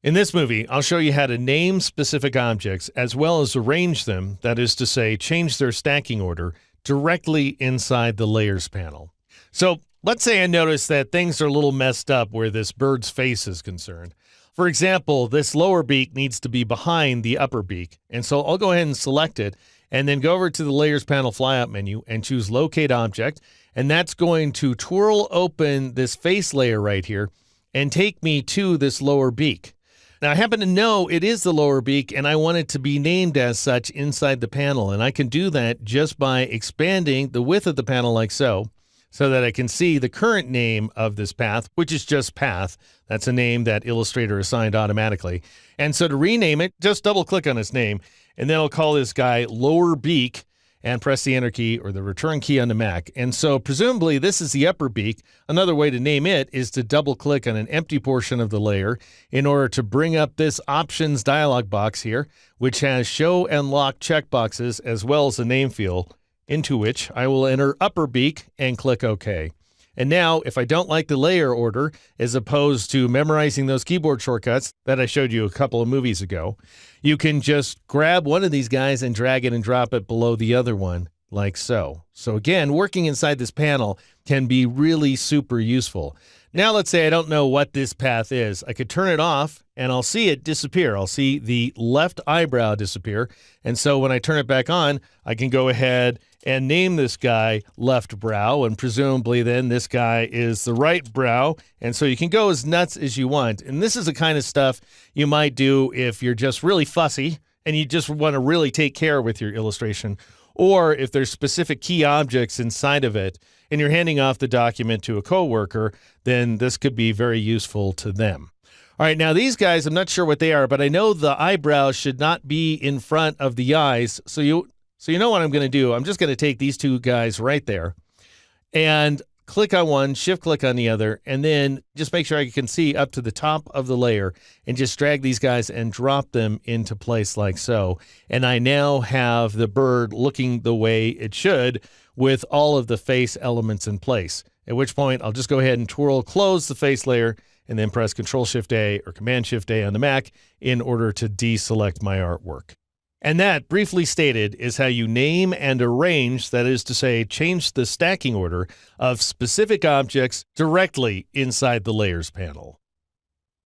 In this movie, I'll show you how to name specific objects as well as arrange them, that is to say, change their stacking order directly inside the Layers panel. So let's say I notice that things are a little messed up where this bird's face is concerned. For example, this lower beak needs to be behind the upper beak, and so I'll go ahead and select it and then go over to the Layers panel flyout menu and choose Locate Object, and that's going to twirl open this face layer right here and take me to this lower beak. Now, I happen to know it is the lower beak, and I want it to be named as such inside the panel, and I can do that just by expanding the width of the panel like so that I can see the current name of this path, which is just path. That's a name that Illustrator assigned automatically. And so to rename it, just double-click on its name, and then I'll call this guy Lower Beak and press the Enter key or the Return key on the Mac. And so presumably this is the upper beak. Another way to name it is to double-click on an empty portion of the layer in order to bring up this Options dialog box here, which has Show and Lock checkboxes as well as a name field, into which I will enter upper beak and click OK. And now, if I don't like the layer order, as opposed to memorizing those keyboard shortcuts that I showed you a couple of movies ago, you can just grab one of these guys and drag it and drop it below the other one, like so. So again, working inside this panel can be really super useful. Now let's say I don't know what this path is. I could turn it off and I'll see it disappear. I'll see the left eyebrow disappear. And so when I turn it back on, I can go ahead and name this guy left brow, and presumably then this guy is the right brow. And so you can go as nuts as you want. And this is the kind of stuff you might do if you're just really fussy and you just want to really take care with your illustration, or if there's specific key objects inside of it and you're handing off the document to a coworker, then this could be very useful to them. All right, now these guys, I'm not sure what they are, but I know the eyebrows should not be in front of the eyes. So you know what I'm going to do. I'm just going to take these two guys right there and click on one, shift click on the other, and then just make sure I can see up to the top of the layer and just drag these guys and drop them into place like so. And I now have the bird looking the way it should with all of the face elements in place, at which point I'll just go ahead and twirl close the face layer and then press Control-Shift-A or Command-Shift-A on the Mac in order to deselect my artwork. And that, briefly stated, is how you name and arrange, that is to say, change the stacking order of specific objects directly inside the Layers panel.